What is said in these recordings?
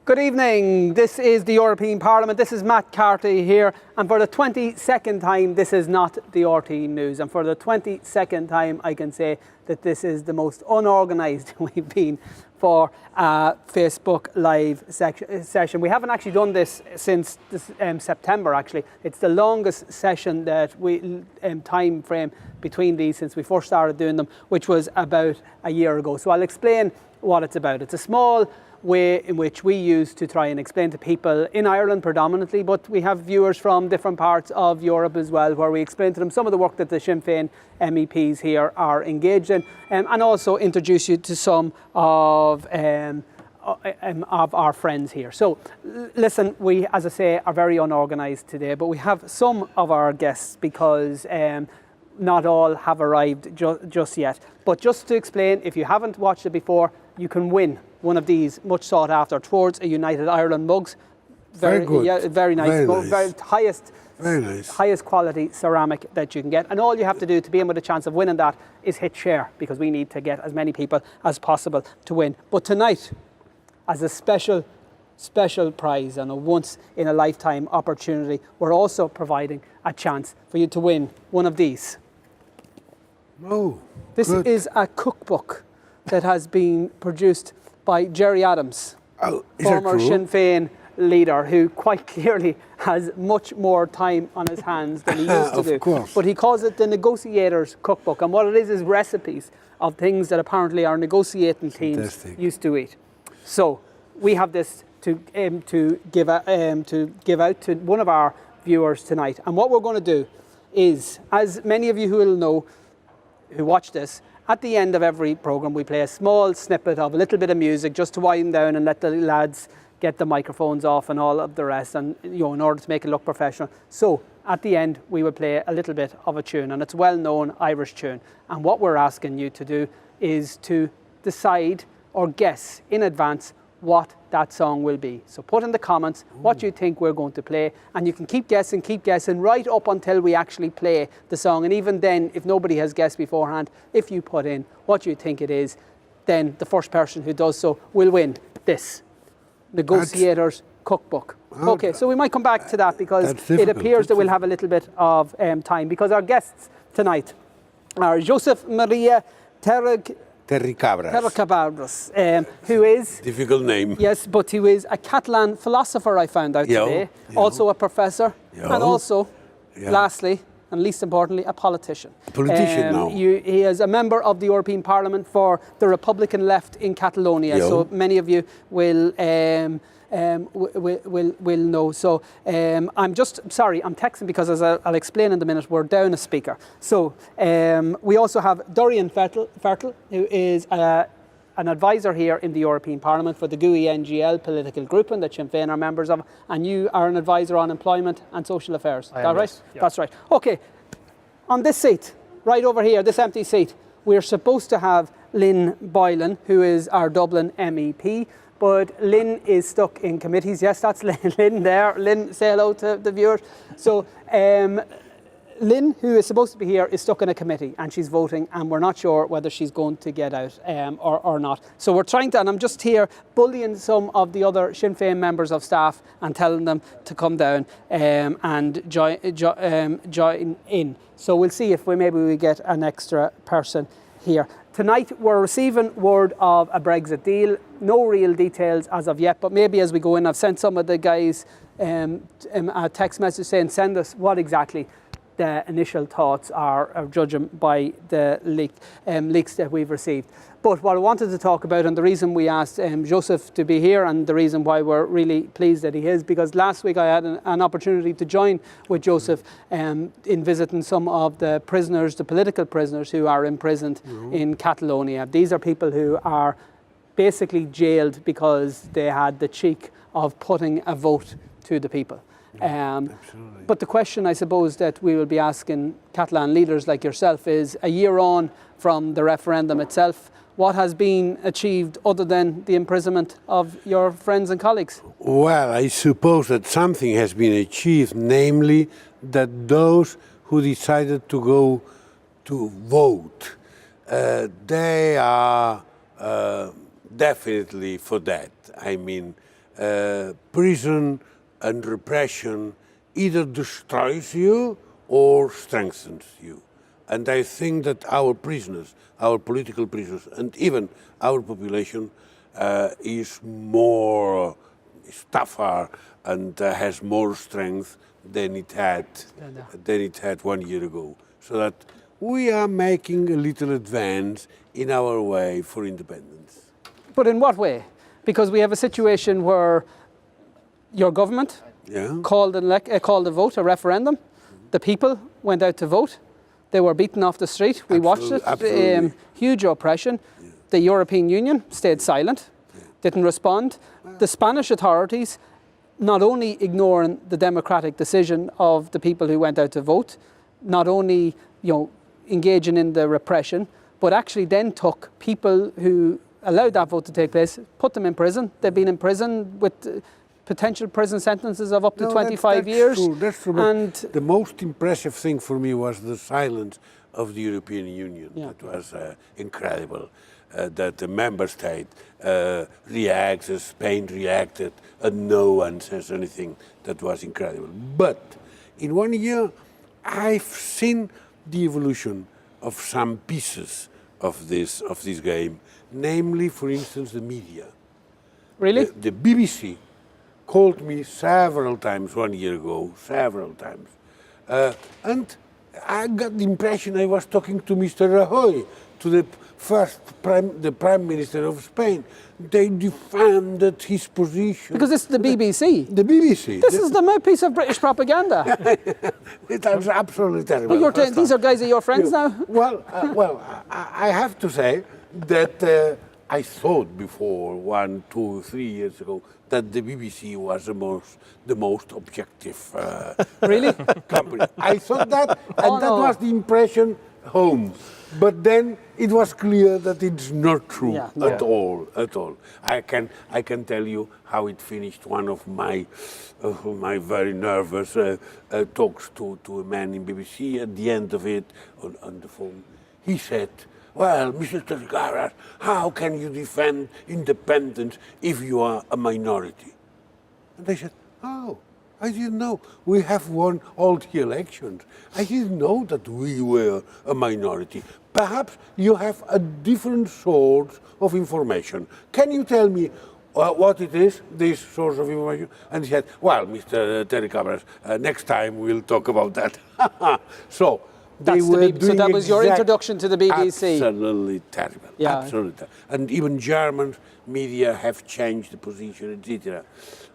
Good evening, this is the European Parliament, this is Matt Carty here, and for the 22nd time this is not the RTE News, and for the 22nd time I can say that this is the most unorganised we've been for a Facebook Live session. We haven't actually done this since September actually. It's the longest session that time frame between these since we first started doing them, which was about a year ago. So I'll explain what it's about. It's a small way in which we use to try and explain to people in Ireland predominantly, but we have viewers from different parts of Europe as well, where we explain to them some of the work that the Sinn Féin MEPs here are engaged in, and also introduce you to some of our friends here. So listen, we, as I say, are very unorganised today, but we have some of our guests because not all have arrived just yet. But just to explain, if you haven't watched it before, you can win one of these much sought after Towards a United Ireland mugs. Very good. Yeah, very nice. Very nice. Highest quality ceramic that you can get. And all you have to do to be in with a chance of winning that is hit share, because we need to get as many people as possible to win. But tonight, as a special prize and a once in a lifetime opportunity, we're also providing a chance for you to win one of these. Oh, this good. is a cookbook that has been produced by Gerry Adams, former Sinn Féin leader, who quite clearly has much more time on his hands than he used to do. Course. But he calls it the Negotiator's Cookbook, and what it is recipes of things that apparently our negotiating teams used to eat. So we have this to give out to one of our viewers tonight, and what we're going to do is, as many of you who will know, who watch this, at the end of every programme we play a small snippet of a little bit of music just to wind down and let the lads get the microphones off and all of the rest, and in order to make it look professional. So at the end we will play a little bit of a tune, and it's a well-known Irish tune, and what we're asking you to do is to decide or guess in advance what that song will be. So put in the comments what you think we're going to play, and you can keep guessing right up until we actually play the song. And even then, if nobody has guessed beforehand, if you put in what you think it is, then the first person who does so will win this Negotiator's Cookbook. Okay, so we might come back to that, because it appears that we'll have a little bit of time, because our guests tonight are Joseph Maria Terricabras, who is... Difficult name. Yes, but he is a Catalan philosopher, I found out today. Also a professor. And also, lastly, and least importantly, a politician. Now. He is a member of the European Parliament for the Republican left in Catalonia. So many of you will know. So I'm texting because, as I'll explain in a minute, we're down a speaker. So we also have Dorian Fertel, who is an advisor here in the European Parliament for the GUI-NGL political group, and that Sinn Féin are members of, and you are an advisor on employment and social affairs. Is that right? Yeah. That's right. Okay, on this seat, right over here, this empty seat, we're supposed to have Lynn Boylan, who is our Dublin MEP, but Lynn is stuck in committees. Yes, that's Lynn there. Lynn, say hello to the viewers. So Lynn, who is supposed to be here, is stuck in a committee and she's voting, and we're not sure whether she's going to get out or not. So we're trying to, and I'm just here bullying some of the other Sinn Féin members of staff and telling them to come down and join in. So we'll see if maybe we get an extra person here. Tonight we're receiving word of a Brexit deal. No real details as of yet, but maybe as we go in, I've sent some of the guys a text message saying send us what exactly the initial thoughts are, judging by the leaks that we've received. But what I wanted to talk about, and the reason we asked Joseph to be here, and the reason why we're really pleased that he is, because last week I had an opportunity to join with Joseph in visiting some of the prisoners, the political prisoners who are imprisoned in Catalonia. These are people who are basically jailed because they had the cheek of putting a vote to the people. But the question, I suppose, that we will be asking Catalan leaders like yourself is, a year on from the referendum itself, what has been achieved other than the imprisonment of your friends and colleagues? Well, I suppose that something has been achieved, namely that those who decided to go to vote, they are definitely for that. I mean, prison and repression either destroys you or strengthens you. And I think that our prisoners, our political prisoners, and even our population is more tougher and has more strength than it had 1 year ago. So that we are making a little advance in our way for independence. But in what way? Because we have a situation where your government called a vote, a referendum. The people went out to vote. They were beaten off the street. We watched it. Huge oppression. Yeah. The European Union stayed silent, didn't respond. The Spanish authorities not only ignoring the democratic decision of the people who went out to vote, not only engaging in the repression, but actually then took people who allowed that vote to take place, put them in prison. They've been in prison with potential prison sentences of up to 25 years. True, that's true. And the most impressive thing for me was the silence of the European Union. Yeah. That was incredible. That the member state reacts as Spain reacted, and no one says anything. That was incredible. But in 1 year, I've seen the evolution of some pieces of this game, namely, for instance, the media. Really? The BBC called me several times 1 year ago, several times. And I got the impression I was talking to Mr. Rajoy, to the Prime Minister of Spain. They defended his position. Because it's the BBC. The BBC. This is the mouthpiece of British propaganda. It was absolutely terrible. Well, these are guys are your friends now? Well, I have to say that I thought before 1, 2, 3 years ago that the BBC was the most objective really? company. I thought that, and that was the impression home. But then it was clear that it's not true at all. I can tell you how it finished. One of my very nervous talks to a man in BBC. At the end of it, on the phone, he said, "Well, Mr. Tergaras, how can you defend independence if you are a minority?" And I said, "Oh, I didn't know. We have won all the elections. I didn't know that we were a minority. Perhaps you have a different source of information. Can you tell me what it is, this source of information?" And he said, "Well, Mr. Tergaras, next time we'll talk about that." So that was your introduction to the BBC. Absolutely terrible. Yeah. Absolutely. And even German media have changed the position, etc.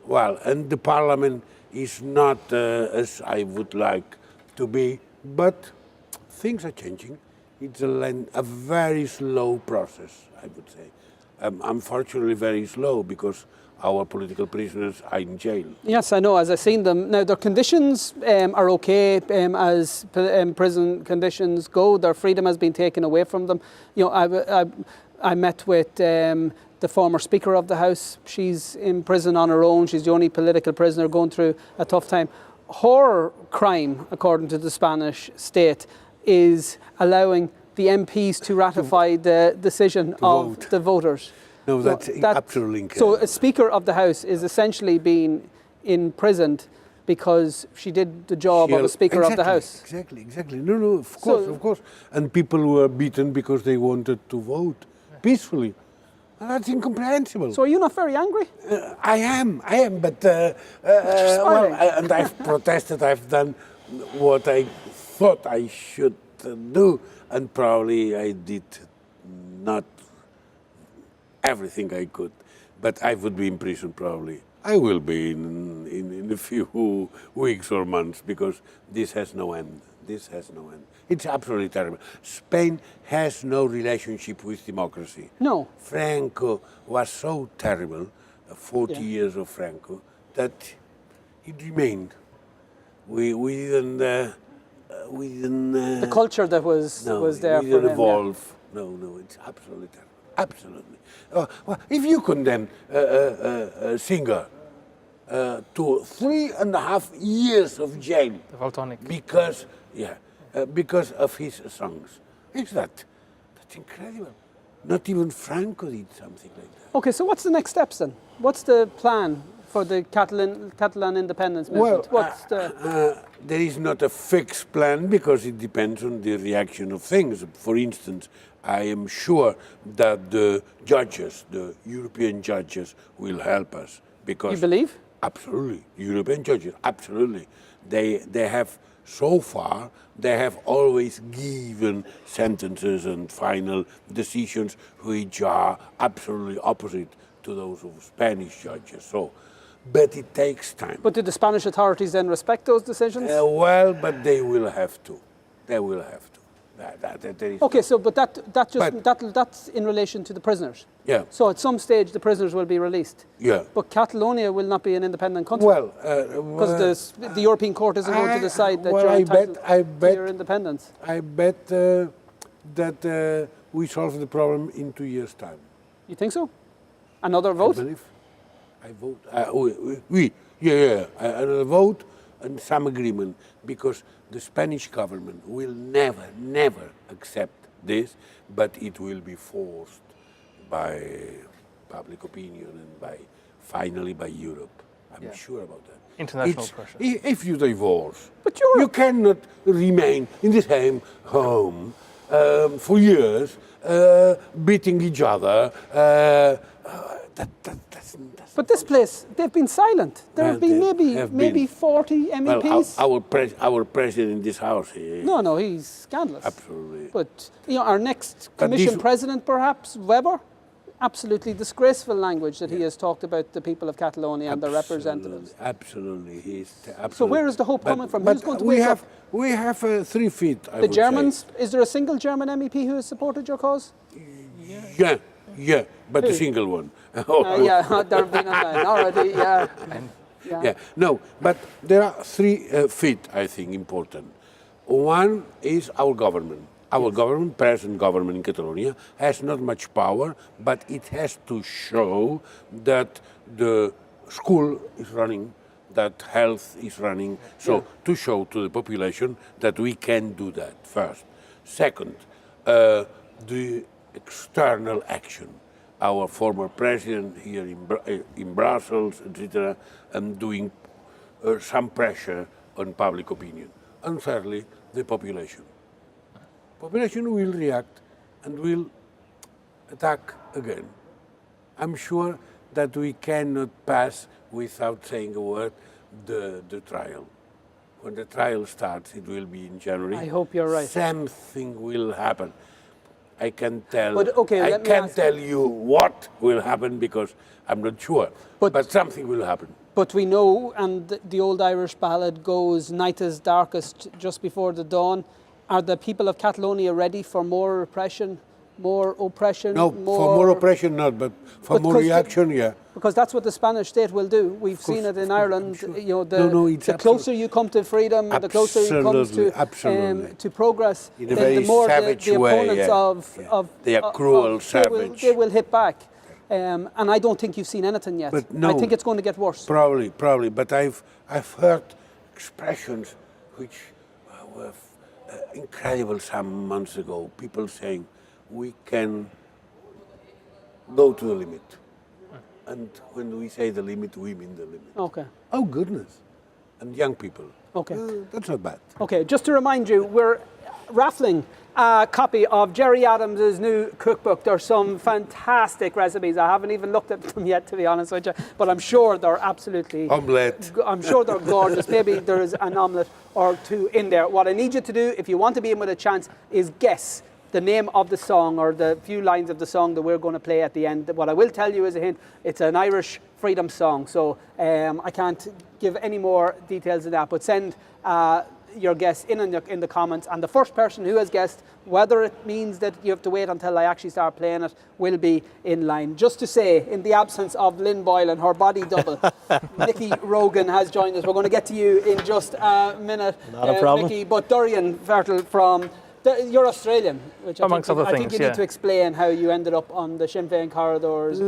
Well, and the parliament is not as I would like to be, but things are changing. It's a very slow process, I would say. Unfortunately, very slow because our political prisoners are in jail. Yes, I know, as I've seen them. Now, their conditions are okay as prison conditions go. Their freedom has been taken away from them. I met with the former Speaker of the House. She's in prison on her own. She's the only political prisoner going through a tough time. Her crime, according to the Spanish state, is allowing the MPs to ratify the decision of the voters. No, that's absolutely incredible. So a Speaker of the House is essentially being imprisoned because she did the job of a Speaker of the House. Exactly. No, of course. And people were beaten because they wanted to vote peacefully. That's incomprehensible. So are you not very angry? I am, but and I've protested. I've done what I thought I should do, and probably I did not everything I could. But I would be in prison probably. I will be in a few weeks or months because this has no end. It's absolutely terrible. Spain has no relationship with democracy. No. Franco was so terrible, 40 years of Franco, that it remained. We didn't. The culture that was there we for didn't him. evolve. No, it's absolutely terrible. Absolutely. Well, if you condemn a singer to 3.5 years of jail because of his songs, that's incredible. Not even Franco did something like that. Okay, so what's the next steps then? What's the plan for the Catalan independence movement? What's there is not a fixed plan because it depends on the reaction of things. For instance, I am sure that the judges, the European judges, will help us because you believe? Absolutely, European judges, absolutely. They have so far. They have always given sentences and final decisions which are absolutely opposite to those of Spanish judges. So, but it takes time. But do the Spanish authorities then respect those decisions? Well, but they will have to. They will have to. Okay, so but that's in relation to the prisoners. Yeah. So at some stage the prisoners will be released. Yeah. But Catalonia will not be an independent country. Well, because the European Court isn't going to decide that you're entitled to your independence. I bet that we solve the problem in 2 years' time. You think so? Another vote? I vote. Another vote and some agreement, because the Spanish government will never accept this, but it will be forced by public opinion and finally by Europe. I'm sure about that. International pressure. If you divorce, but you cannot remain in the same home for years, beating each other. But this place, they've been silent. There have been maybe 40 MEPs. Well, our president in this house. No, he's scandalous. Absolutely. But our next Commission president, perhaps Weber, absolutely disgraceful language that he has talked about the people of Catalonia and their representatives. Absolutely, So where is the hope coming from? Who's going to wake up? We have 3 feet. The Germans. Is there a single German MEP who has supported your cause? Yeah, but a single one. There have been a man already. Yeah. No, but there are 3 feet, I think, important. One is our government. Our government, present government in Catalonia, has not much power, but it has to show that the school is running, that health is running. So to show to the population that we can do that first. Second, the external action. Our former president here in Brussels, etc., and doing some pressure on public opinion. And thirdly, the population. Population will react and will attack again. I'm sure that we cannot pass without saying a word the trial. When the trial starts, it will be in January. I hope you're right. Something will happen. I can tell. But okay, I can't tell you what will happen because I'm not sure. But something will happen. But we know, and the old Irish ballad goes, "Night is darkest just before the dawn." Are the people of Catalonia ready for more repression, more oppression? No, for more oppression not, but for more reaction, yeah. Because that's what the Spanish state will do. We've seen it in Ireland. Sure. The closer you come to freedom, the closer you come to progress, the more the opponents of they are cruel, savage. They will hit back. And I don't think you've seen anything yet. But no, I think it's going to get worse. Probably. But I've heard expressions which were incredible some months ago. People saying we can go to the limit. And when we say the limit, we mean the limit. Okay. Oh, goodness. And young people. Okay. That's not bad. Okay, just to remind you, we're raffling a copy of Jerry Adams' new cookbook. There's some fantastic recipes. I haven't even looked at them yet, to be honest with you, but I'm sure they're absolutely... Omelette. I'm sure they're gorgeous. Maybe there's an omelette or 2 in there. What I need you to do, if you want to be in with a chance, is guess the name of the song or the few lines of the song that we're going to play at the end. What I will tell you as a hint, it's an Irish freedom song, so I can't give any more details than that, but send your guess in the comments, and the first person who has guessed, whether it means that you have to wait until I actually start playing it, will be in line. Just to say, in the absence of Lynn Boyle and her body double, Nicky Rogan has joined us. We're going to get to you in just a minute, Not a problem. Nicky, but Dorian Fertel from... You're Australian, which I think you need to explain how you ended up on the Sinn Féin corridors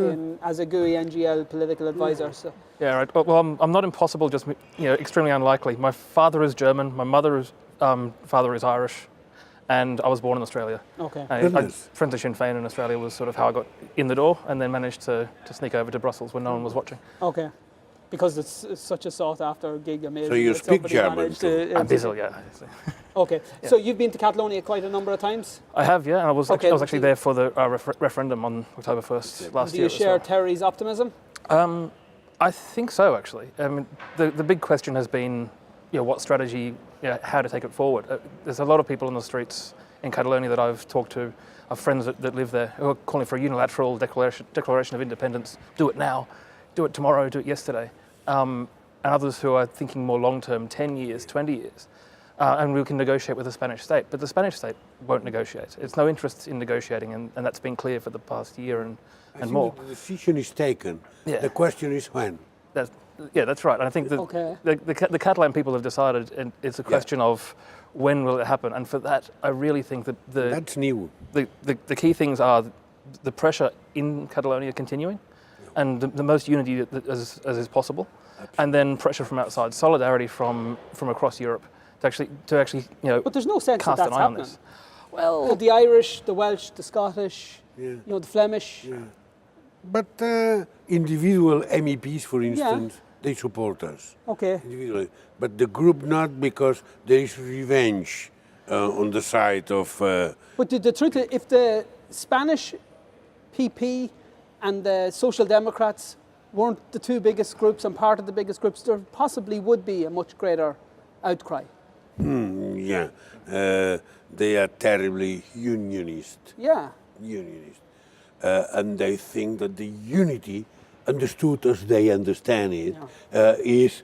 as a GUI NGL political advisor. So. Yeah, right. Well, I'm not impossible, just extremely unlikely. My father is German, my mother's father is Irish, and I was born in Australia. Okay. Friends of Sinn Féin in Australia was sort of how I got in the door, and then managed to sneak over to Brussels when no one was watching. Okay. because it's such a sought-after gig. Amazing. So you that speak somebody German managed too? to- I'm busy, yeah. Okay, so you've been to Catalonia quite a number of times. I have, yeah. And I was Okay. actually there for the referendum on October 1st last Do year. you share Terry's optimism? I think so, actually. I mean, the big question has been, what strategy, how to take it forward. There's a lot of people on the streets in Catalonia that I've talked to, of friends that live there, who are calling for a unilateral declaration of independence. Do it now, do it tomorrow, do it yesterday. And others who are thinking more long-term, 10 years, 20 years. And we can negotiate with the Spanish state, but the Spanish state won't negotiate. It's no interest in negotiating, and that's been clear for the past year and more. The decision is taken. Yeah. The question is when. That's right. And I think the Catalan people have decided, and it's a question of when will it happen. And for that, I really think that That's new. the key things are the pressure in Catalonia continuing, and the most unity as is possible, and then pressure from outside, solidarity from across Europe to actually But there's no sense cast that an that's eye on happening. this. Well, The Irish, the Welsh, the Scottish, the Flemish. But individual MEPs, for instance, they support us. Okay. Individually. But the group not, because there is revenge on the side of... But the truth is, if the Spanish PP and the Social Democrats weren't the two biggest groups and part of the biggest groups, there possibly would be a much greater outcry. they are terribly unionist. Yeah. Unionist. And they think that the unity, understood as they understand it, is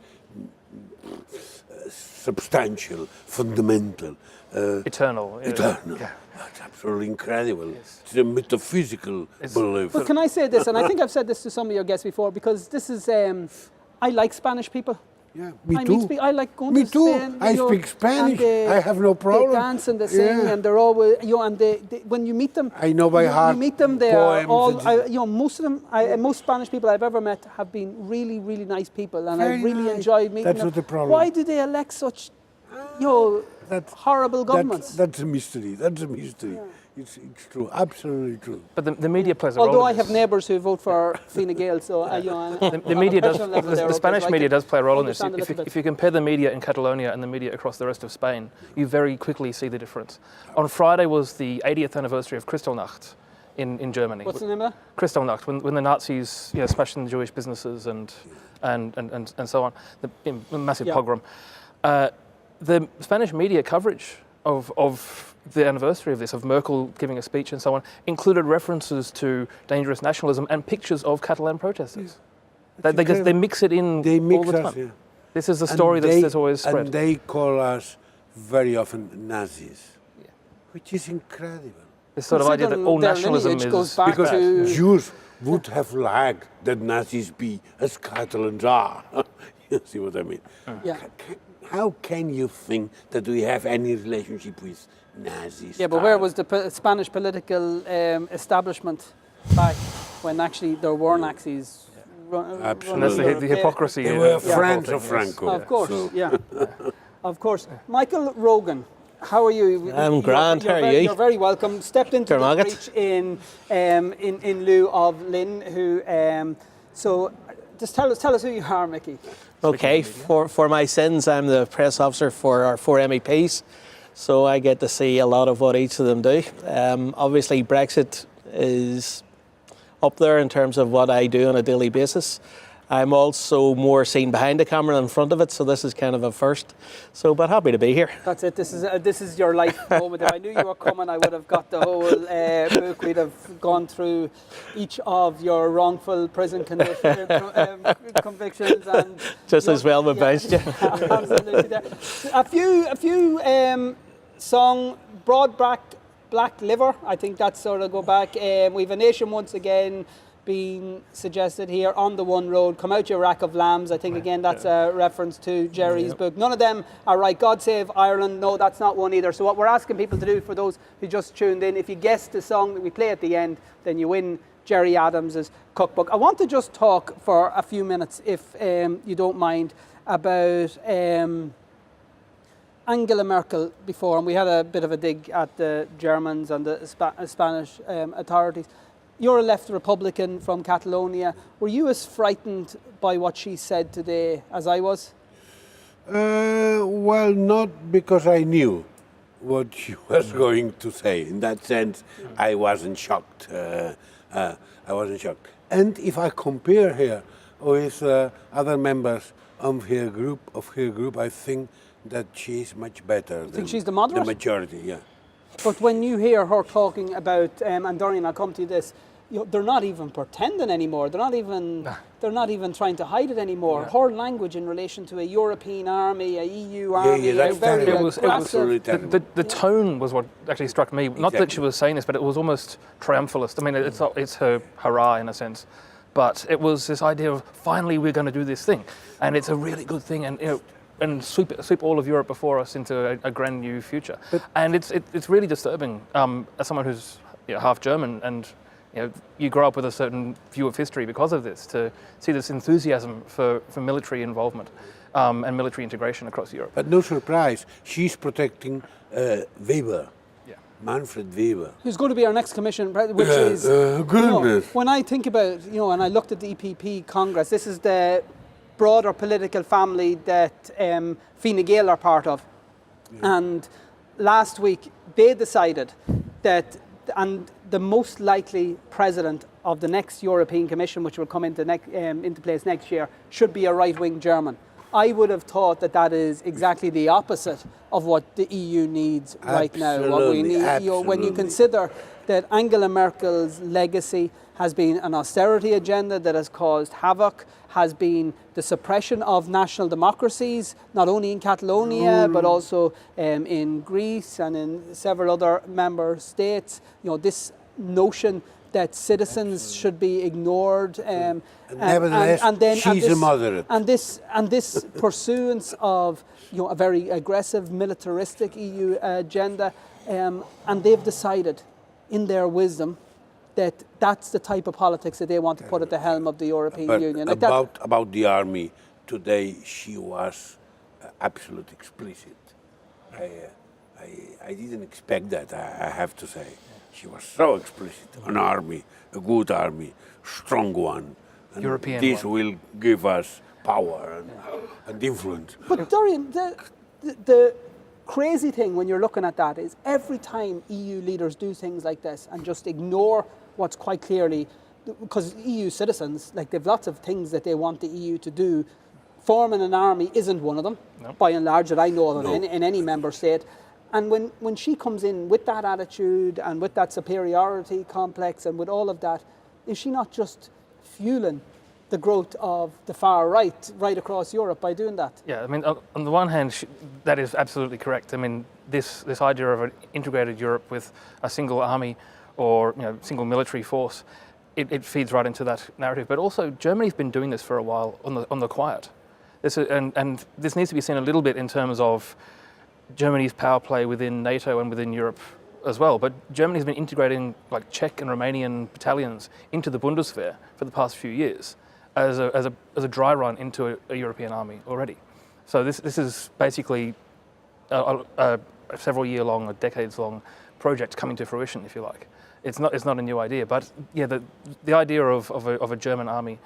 substantial, fundamental. eternal. Eternal. Yeah. That's absolutely incredible. It's a metaphysical belief. But can I say this, and I think I've said this to some of your guests before, because this is, I like Spanish people. Yeah, me I too. I like going Me to too. Spain. I speak Spanish. I have no problem. They dance and they sing, and they're always, and they, when you meet them, I know by heart You meet them, they are poems all, most of them, most Spanish people I've ever met have been really, really nice people, and Very I really nice. enjoyed meeting That's them. not the problem. Why do they elect such, horrible governments? That's a mystery. That's a mystery. It's true. Absolutely true. But the media plays a role. Although I in have this. neighbours who vote for Fine Gael, so The media does. The Spanish media does play a role in this. understand a little bit. If you compare the media in Catalonia and the media across the rest of Spain, you very quickly see the difference. On Friday was the 80th anniversary of Kristallnacht in Germany. What's the name of that? Kristallnacht, when the Nazis smashed in Jewish businesses and so on, the massive pogrom. The Spanish media coverage of the anniversary of this, of Merkel giving a speech and so on, included references to dangerous nationalism and pictures of Catalan protesters. They mix it in They mix all the time. us, yeah. This is the story that's always spread. And they call us very often Nazis, which is incredible. This sort of idea that all Their nationalism lineage is goes back Because to Jews would have liked that Nazis be as Catalans are. You see what I mean? Yeah. How can you think that we have any relationship with Nazis? Yeah, but where was the Spanish political establishment back when actually there were Nazis? Absolutely. And that's the hypocrisy. They were of the friends whole of thing, yes. Franco. Of course, So- yeah. Of course. Michael Rogan, how are you? I'm grand, how are you? You're very welcome. Stepped into the Dermot. breach in lieu of Lynn, who... so just tell us who you are, Mickey. Okay, for my sins, I'm the press officer for our 4 MEPs, so I get to see a lot of what each of them do. Obviously, Brexit is up there in terms of what I do on a daily basis. I'm also more seen behind the camera than in front of it, so this is kind of a first. So, but happy to be here. That's it. This is your life moment. If I knew you were coming, I would have got the whole book. We'd have gone through each of your wrongful prison convictions and Just as well we bounced you. absolutely. A few song Broad Black Liver. I think that's sort of go back. We've a nation once again being suggested here on the one road. Come out your rack of lambs. I think again that's a reference to Jerry's book. None of them are right. God Save Ireland. No, that's not one either. So what we're asking people to do, for those who just tuned in, if you guess the song that we play at the end, then you win Jerry Adams's cookbook. I want to just talk for a few minutes, if you don't mind, about Angela Merkel before, and we had a bit of a dig at the Germans and the Spanish authorities. You're a left Republican from Catalonia. Were you as frightened by what she said today as I was? Well, not because I knew what she was going to say. In that sense, I wasn't shocked. I wasn't shocked. And if I compare her with other members of her group, I think that she is much better. You think she's the moderate? The majority, yeah. But when you hear her talking about, and Dorian, I'll come to this, they're not even pretending anymore. They're not even trying to hide it anymore. Yeah. Her language in relation to a European army, a EU army, that's very absolutely terrible. The tone was what actually struck me. Not that she was saying this, but it was almost triumphalist. I mean, it's her hurrah in a sense, but it was this idea of finally we're going to do this thing, and it's a really good thing, and sweep all of Europe before us into a grand new future. And it's really disturbing as someone who's half German, and you grow up with a certain view of history because of this, to see this enthusiasm for military involvement and military integration across Europe. But no surprise, she's protecting Weber. Manfred Weber, who's going to be our next commission, which is goodness. When I think about and I looked at the EPP Congress, this is the broader political family that Fine Gael are part of, and last week they decided that the most likely president of the next European Commission, which will come into place next year, should be a right-wing German. I would have thought that is exactly the opposite of what the EU needs right now. What we need, when you consider that Angela Merkel's legacy has been an austerity agenda that has caused havoc, has been the suppression of national democracies, not only in Catalonia, but also in Greece and in several other member states. This notion that citizens should be ignored, nevertheless, she's a moderate. And this pursuance of a very aggressive militaristic EU agenda, and they've decided, in their wisdom, that that's the type of politics that they want to put at the helm of the European Union. About the army today, she was absolutely explicit. I didn't expect that. I have to say. She was so explicit. An army, a good army, strong one. And European this one. will give us power and influence. But Dorian, the crazy thing when you're looking at that is every time EU leaders do things like this and just ignore what's quite clearly, because EU citizens, they've lots of things that they want the EU to do. Forming an army isn't one of them, by and large, that I know of in any member state. And when she comes in with that attitude and with that superiority complex and with all of that, is she not just fueling the growth of the far right across Europe by doing that? Yeah, I mean, on the one hand, that is absolutely correct. I mean, this idea of an integrated Europe with a single army or single military force, it feeds right into that narrative. But also, Germany's been doing this for a while on the quiet. And this needs to be seen a little bit in terms of Germany's power play within NATO and within Europe as well. But Germany's been integrating Czech and Romanian battalions into the Bundeswehr for the past few years as a dry run into a European army already. So this is basically a several year long, a decades long project coming to fruition, if you like. It's not a new idea, but the idea of a German army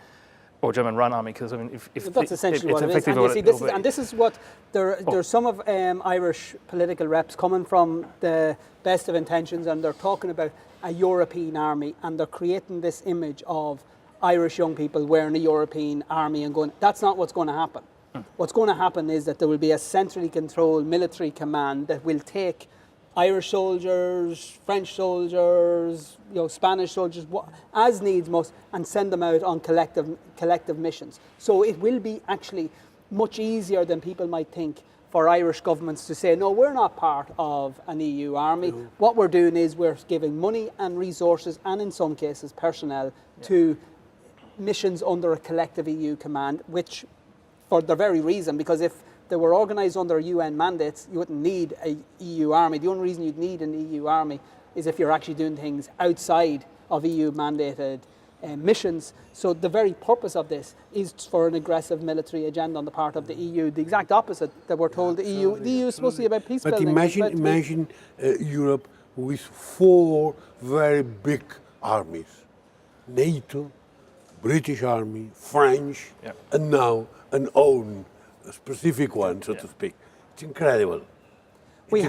or German-run army, because I mean, if that's essentially what it is. And this is what there's some of Irish political reps coming from the best of intentions, and they're talking about a European army, and they're creating this image of Irish young people wearing a European army and going. That's not what's going to happen. What's going to happen is that there will be a centrally controlled military command that will take Irish soldiers, French soldiers, Spanish soldiers, as needs most, and send them out on collective missions. So it will be actually much easier than people might think for Irish governments to say, no, we're not part of an EU army. No. What we're doing is we're giving money and resources, and in some cases personnel, to missions under a collective EU command, which for the very reason, because if they were organised under UN mandates, you wouldn't need an EU army. The only reason you'd need an EU army is if you're actually doing things outside of EU mandated missions. So the very purpose of this is for an aggressive military agenda on the part of the EU. The exact opposite that we're told the EU is supposed to be about peace building. But imagine Europe with 4 very big armies. NATO, British Army, French, Yep. and now an own, a specific one, so to speak. It's incredible. We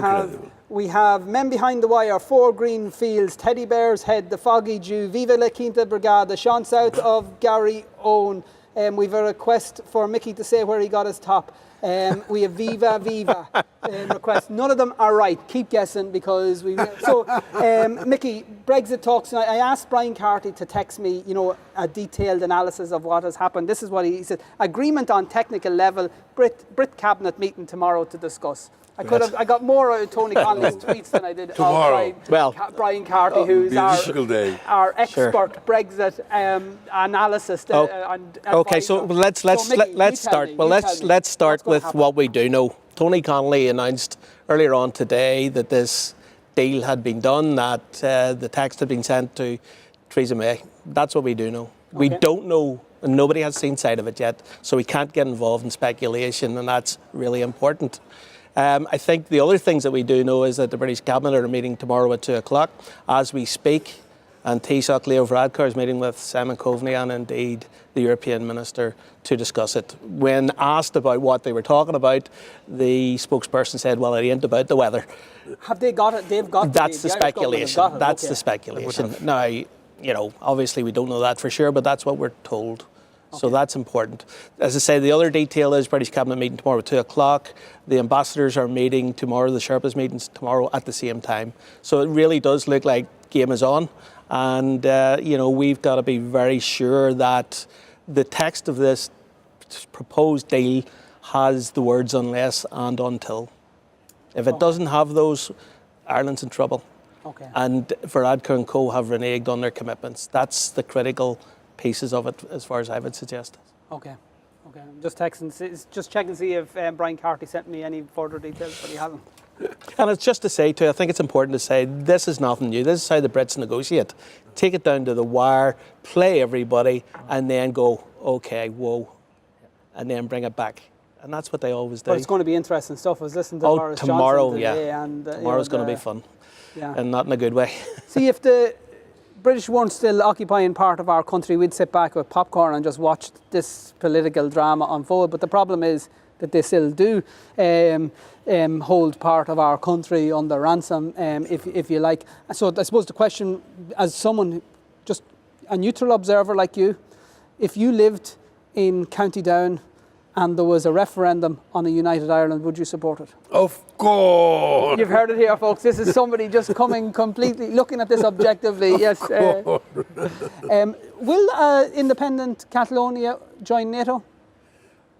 have Men Behind the Wire, Four Green Fields, Teddy Bear's Head, The Foggy Jew, Viva La Quinta Brigada, Sean South of Gary Owen. We've a request for Mickey to say where he got his top. We have Viva Viva requests. None of them are right. Keep guessing because we. So, Mickey, Brexit talks tonight. I asked Brian Carty to text me, a detailed analysis of what has happened. This is what he said: agreement on technical level. Brit cabinet meeting tomorrow to discuss. I got more out of Tony Connolly's tweets than I did tomorrow. of Brian Carty, who's our expert Brexit analyst. Okay, so let's start. Let's start with what we do know. Tony Connolly announced earlier on today that this deal had been done, that the text had been sent to Theresa May. That's what we do know. Okay. We don't know, and nobody has seen sight of it yet, so we can't get involved in speculation, and that's really important. I think the other things that we do know is that the British Cabinet are meeting tomorrow at 2 o'clock as we speak, and Taoiseach Leo Varadkar is meeting with Simon Coveney and indeed the European Minister to discuss it. When asked about what they were talking about, the spokesperson said, well, it ain't about the weather. Have they got it? They've got That's the speculation. That's the speculation. Now, obviously we don't know that for sure, but that's what we're told. Okay. So that's important. As I say, the other detail is British Cabinet meeting tomorrow at 2 o'clock. The ambassadors are meeting tomorrow, the Sherpas meetings tomorrow at the same time. So it really does look like game is on. And, we've got to be very sure that the text of this proposed deal has the words unless and until. If it doesn't have those, Ireland's in trouble. Okay. And Varadkar and co have reneged on their commitments. That's the critical pieces of it, as far as I would suggest. Okay. I'm just texting, just checking to see if Brian Carty sent me any further details, but he hasn't. And it's just to say too, I think it's important to say this is nothing new. This is how the Brits negotiate. Take it down to the wire, play everybody, and then go, okay, whoa, and then bring it back. And that's what they always do. But it's going to be interesting stuff. I was listening to Boris tomorrow, Johnson today, and tomorrow's going to be fun, and not in a good way. See, if the British weren't still occupying part of our country, we'd sit back with popcorn and just watch this political drama unfold. But the problem is that they still do hold part of our country under ransom, if you like. So I suppose the question, as someone, just a neutral observer like you, if you lived in County Down and there was a referendum on a united Ireland, would you support it? Of course. You've heard it here, folks. This is somebody just coming completely, looking at this objectively. Yes. Will independent Catalonia join NATO?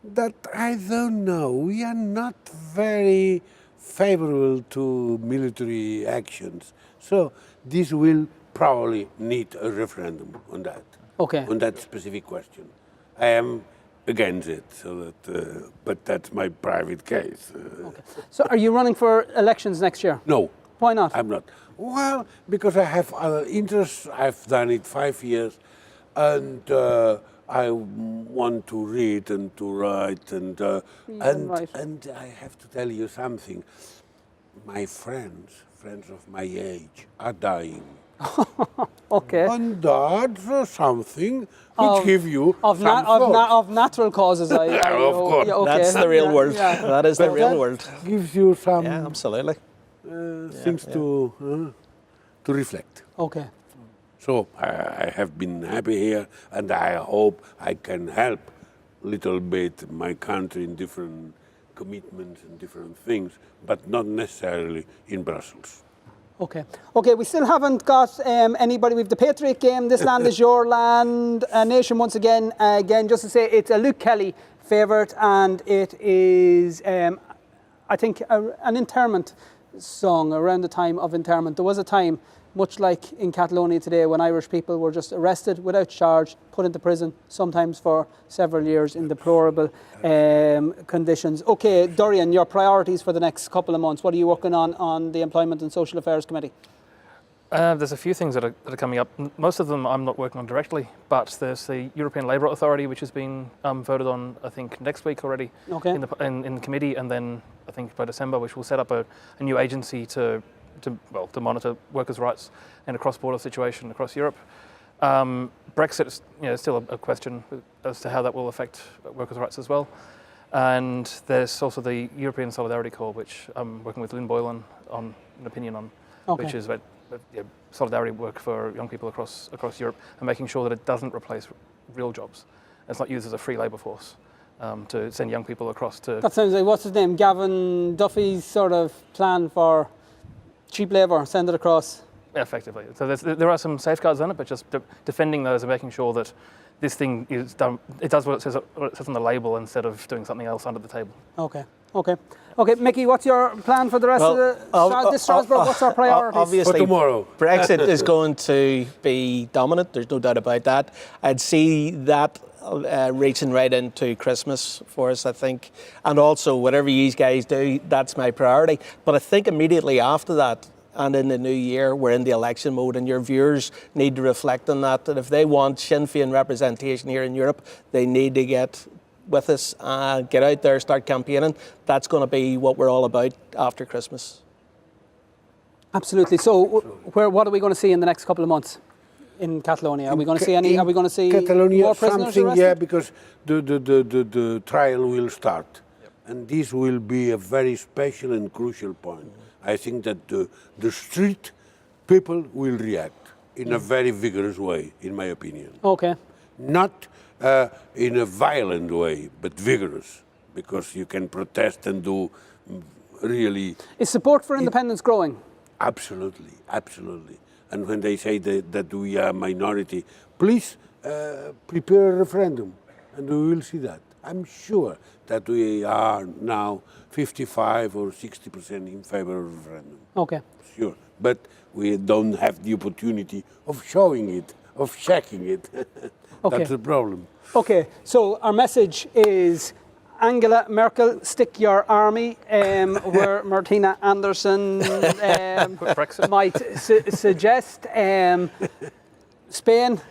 That I don't know. We are not very favourable to military actions. So this will probably need a referendum on that. Okay. On that specific question. I am against it, so that, but that's my private case. Okay. So are you running for elections next year? No. Why not? I'm not. Well, because I have other interests. I've done it 5 years, and I want to read and to write, and I have to tell you something. My friends of my age, are dying. Okay. And that's something which give you of natural causes. Of course. Yeah, okay. That's the real world. Yeah. That is the real world. Gives you some absolutely things to reflect. Okay. So I have been happy here, and I hope I can help a little bit my country in different commitments and different things, but not necessarily in Brussels. Okay. Okay, we still haven't got anybody. We've the Patriot game. This land is your land. A nation once again. Again, just to say, it's a Luke Kelly favourite, and it is, I think, an interment song around the time of interment. There was a time, much like in Catalonia today, when Irish people were just arrested without charge, put into prison, sometimes for several years in deplorable conditions. Okay, Dorian, your priorities for the next couple of months. What are you working on the Employment and Social Affairs Committee? There's a few things that are coming up. Most of them I'm not working on directly, but there's the European Labour Authority, which has been voted on, I think, next week already in the committee, and then I think by December, which will set up a new agency to monitor workers' rights in a cross-border situation across Europe. Brexit is still a question as to how that will affect workers' rights as well. And there's also the European Solidarity Corps, which I'm working with Lynn Boylan on an opinion on, which is about solidarity work for young people across Europe and making sure that it doesn't replace real jobs. It's not used as a free labour force to send young people across to... That sounds like, what's his name, Gavin Duffy's sort of plan for cheap labour, send it across. Effectively. So there are some safeguards on it, but just defending those and making sure that this thing is done, it does what it says on the label instead of doing something else under the table. Okay, Mickey, what's your plan for the rest of this Strasbourg? What's our priorities? Obviously, for tomorrow. Brexit is going to be dominant. There's no doubt about that. I'd see that reaching right into Christmas for us, I think. And also, whatever you guys do, that's my priority. But I think immediately after that, and in the new year, we're in the election mode, and your viewers need to reflect on that if they want Sinn Féin representation here in Europe, they need to get with us, get out there, start campaigning. That's going to be what we're all about after Christmas. Absolutely. So, what are we going to see in the next couple of months in Catalonia? Are we going to see any? Are we going to see Catalonia, more prisoners something? arrested? Yeah, because the trial will start, and this will be a very special and crucial point. I think that the street people will react in a very vigorous way, in my opinion. Okay. Not in a violent way, but vigorous, because you can protest and do really... Is support for independence growing? Absolutely, absolutely. And when they say that we are a minority, please prepare a referendum, and we will see that. I'm sure that we are now 55 or 60% in favor of referendum. Okay. Sure, but we don't have the opportunity of showing it, of checking it. Okay. That's the problem. Okay, so our message is Angela Merkel, stick your army, where Martina Anderson might suggest. Spain,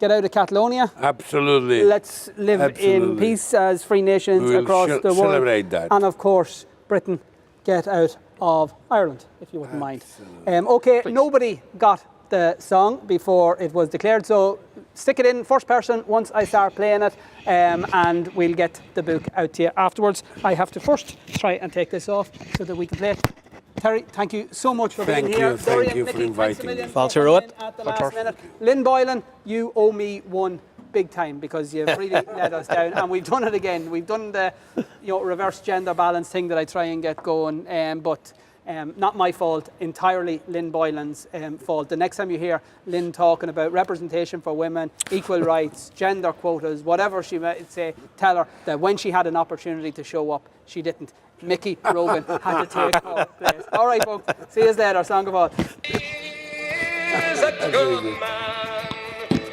get out of Catalonia. Absolutely. Let's live in peace as free nations across the world. Celebrate that. And of course, Britain, get out of Ireland, if you wouldn't mind. Okay, please. Nobody got the song before it was declared, so stick it in first person once I start playing it, and we'll get the book out to you afterwards. I have to first try and take this off so that we can play it. Terry, thank you so much for being here. Thank you for inviting me. At the last minute. Lynn Boylan, you owe me one big time because you've really let us down, and we've done it again. We've done the reverse gender balance thing that I try and get going, but not my fault, entirely Lynn Boylan's fault. The next time you hear Lynn talking about representation for women, equal rights, gender quotas, whatever she might say, tell her that when she had an opportunity to show up, she didn't. Mickey Rogan had to take her place. All right, folks. See you later. Song of all. Is a good man,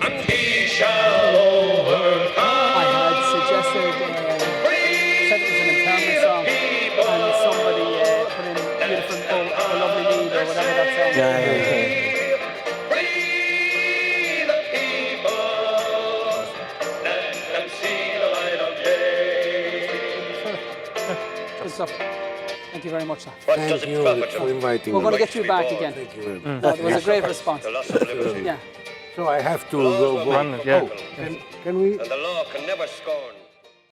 and he shall overcome. I had suggested said it was an impairment song, and somebody put in beautiful, oh, lovely need, or whatever that song. Yeah. Free the people, let them see the light of day. Good stuff. Thank you very much, sir. Thank you for inviting me. We're going to get you back again. Thank you very much. That was a great response. The loss of liberty. Yeah. So I have to go. Run, yeah. Can we? And the law can never scorn